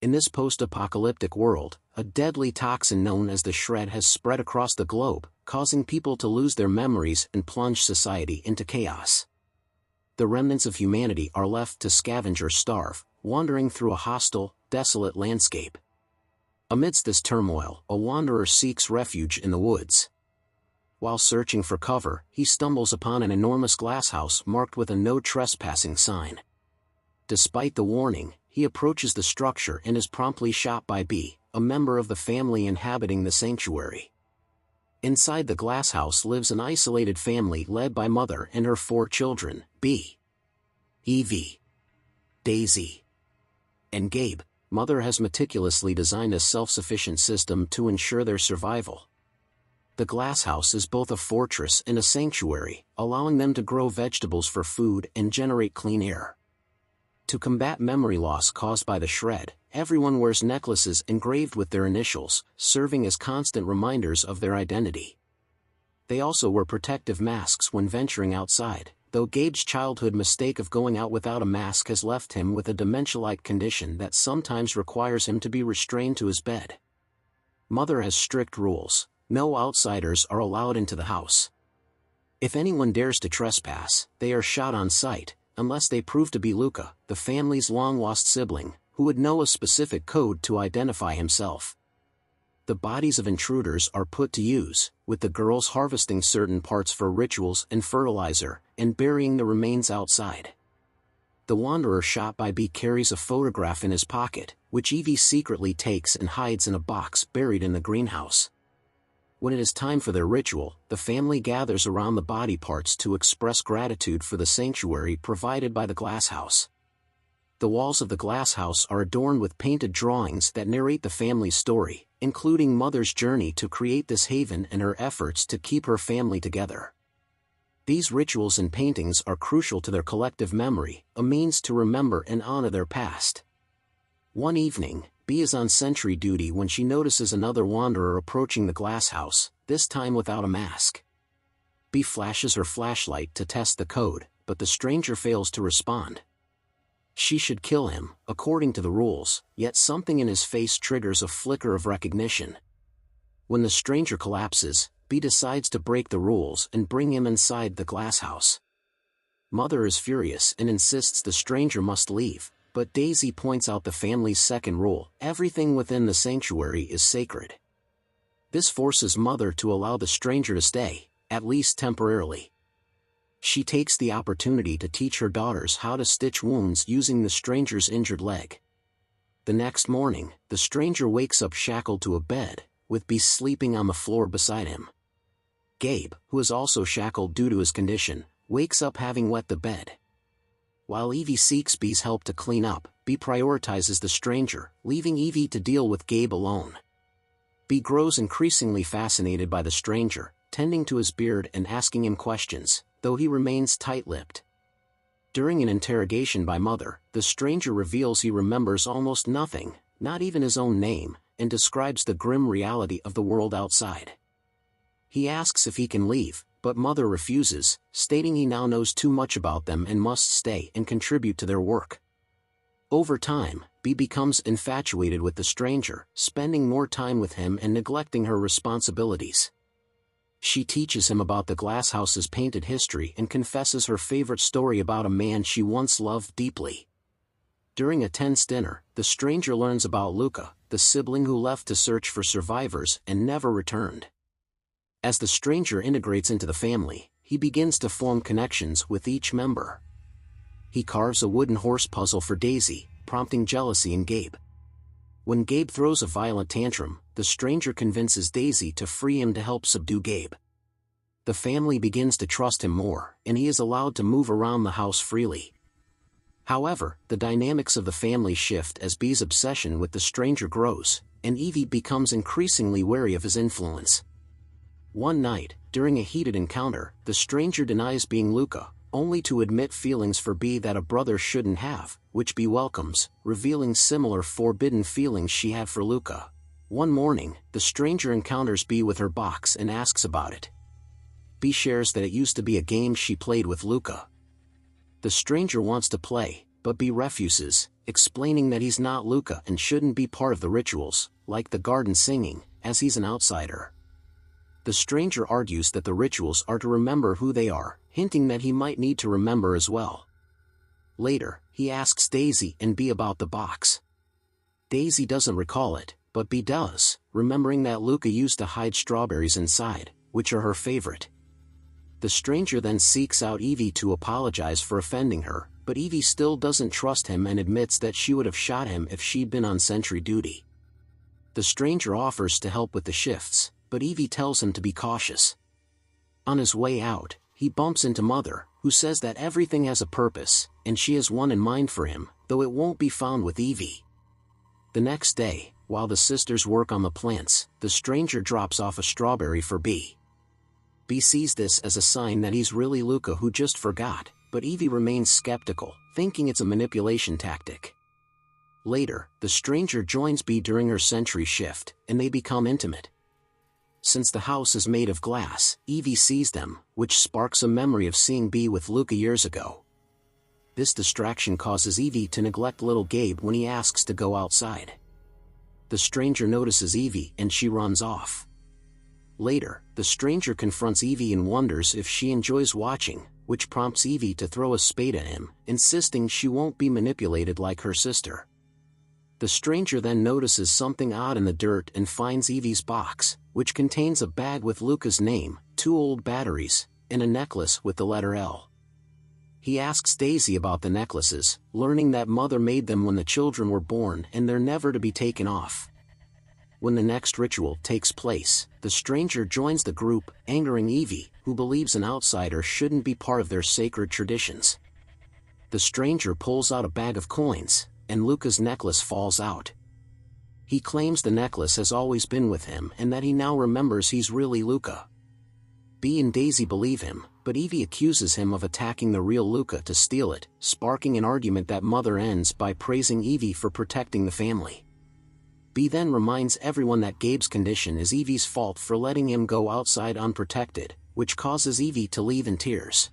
In this post-apocalyptic world, a deadly toxin known as the shred has spread across the globe, causing people to lose their memories and plunge society into chaos. The remnants of humanity are left to scavenge or starve, wandering through a hostile, desolate landscape. Amidst this turmoil, a wanderer seeks refuge in the woods. While searching for cover, he stumbles upon an enormous glasshouse marked with a no trespassing sign. Despite the warning, he approaches the structure and is promptly shot by B, a member of the family inhabiting the sanctuary. Inside the glasshouse lives an isolated family led by Mother and her 4 children, B, Evie, Daisy, and Gabe. Mother has meticulously designed a self-sufficient system to ensure their survival. The glasshouse is both a fortress and a sanctuary, allowing them to grow vegetables for food and generate clean air. To combat memory loss caused by the shred, everyone wears necklaces engraved with their initials, serving as constant reminders of their identity. They also wear protective masks when venturing outside, though Gabe's childhood mistake of going out without a mask has left him with a dementia-like condition that sometimes requires him to be restrained to his bed. Mother has strict rules. No outsiders are allowed into the house. If anyone dares to trespass, they are shot on sight, unless they prove to be Luca, the family's long-lost sibling, who would know a specific code to identify himself. The bodies of intruders are put to use, with the girls harvesting certain parts for rituals and fertilizer, and burying the remains outside. The wanderer shot by B carries a photograph in his pocket, which Evie secretly takes and hides in a box buried in the greenhouse. When it is time for their ritual, the family gathers around the body parts to express gratitude for the sanctuary provided by the glasshouse. The walls of the glasshouse are adorned with painted drawings that narrate the family's story, including Mother's journey to create this haven and her efforts to keep her family together. These rituals and paintings are crucial to their collective memory, a means to remember and honor their past. One evening, B is on sentry duty when she notices another wanderer approaching the glasshouse, this time without a mask. B flashes her flashlight to test the code, but the stranger fails to respond. She should kill him, according to the rules, yet something in his face triggers a flicker of recognition. When the stranger collapses, B decides to break the rules and bring him inside the glasshouse. Mother is furious and insists the stranger must leave, but Daisy points out the family's second rule: everything within the sanctuary is sacred. This forces Mother to allow the stranger to stay, at least temporarily. She takes the opportunity to teach her daughters how to stitch wounds using the stranger's injured leg. The next morning, the stranger wakes up shackled to a bed, with B sleeping on the floor beside him. Gabe, who is also shackled due to his condition, wakes up having wet the bed. While Evie seeks B's help to clean up, B prioritizes the stranger, leaving Evie to deal with Gabe alone. B grows increasingly fascinated by the stranger, tending to his beard and asking him questions, though he remains tight-lipped. During an interrogation by Mother, the stranger reveals he remembers almost nothing, not even his own name, and describes the grim reality of the world outside. He asks if he can leave, but Mother refuses, stating he now knows too much about them and must stay and contribute to their work. Over time, B becomes infatuated with the stranger, spending more time with him and neglecting her responsibilities. She teaches him about the glasshouse's painted history and confesses her favorite story about a man she once loved deeply. During a tense dinner, the stranger learns about Luca, the sibling who left to search for survivors and never returned. As the stranger integrates into the family, he begins to form connections with each member. He carves a wooden horse puzzle for Daisy, prompting jealousy in Gabe. When Gabe throws a violent tantrum, the stranger convinces Daisy to free him to help subdue Gabe. The family begins to trust him more, and he is allowed to move around the house freely. However, the dynamics of the family shift as B's obsession with the stranger grows, and Evie becomes increasingly wary of his influence. One night, during a heated encounter, the stranger denies being Luca, only to admit feelings for B that a brother shouldn't have, which B welcomes, revealing similar forbidden feelings she had for Luca. One morning, the stranger encounters B with her box and asks about it. B shares that it used to be a game she played with Luca. The stranger wants to play, but B refuses, explaining that he's not Luca and shouldn't be part of the rituals, like the garden singing, as he's an outsider. The stranger argues that the rituals are to remember who they are, hinting that he might need to remember as well. Later, he asks Daisy and B about the box. Daisy doesn't recall it, but B does, remembering that Luca used to hide strawberries inside, which are her favorite. The stranger then seeks out Evie to apologize for offending her, but Evie still doesn't trust him and admits that she would have shot him if she'd been on sentry duty. The stranger offers to help with the shifts, but Evie tells him to be cautious. On his way out, he bumps into Mother, who says that everything has a purpose, and she has one in mind for him, though it won't be found with Evie. The next day, while the sisters work on the plants, the stranger drops off a strawberry for B. B sees this as a sign that he's really Luca who just forgot, but Evie remains skeptical, thinking it's a manipulation tactic. Later, the stranger joins B during her sentry shift, and they become intimate. Since the house is made of glass, Evie sees them, which sparks a memory of seeing B with Luca years ago. This distraction causes Evie to neglect little Gabe when he asks to go outside. The stranger notices Evie and she runs off. Later, the stranger confronts Evie and wonders if she enjoys watching, which prompts Evie to throw a spade at him, insisting she won't be manipulated like her sister. The stranger then notices something odd in the dirt and finds Evie's box, which contains a bag with Luca's name, 2 old batteries, and a necklace with the letter L. He asks Daisy about the necklaces, learning that Mother made them when the children were born and they're never to be taken off. When the next ritual takes place, the stranger joins the group, angering Evie, who believes an outsider shouldn't be part of their sacred traditions. The stranger pulls out a bag of coins, and Luca's necklace falls out. He claims the necklace has always been with him and that he now remembers he's really Luca. B and Daisy believe him, but Evie accuses him of attacking the real Luca to steal it, sparking an argument that Mother ends by praising Evie for protecting the family. B then reminds everyone that Gabe's condition is Evie's fault for letting him go outside unprotected, which causes Evie to leave in tears.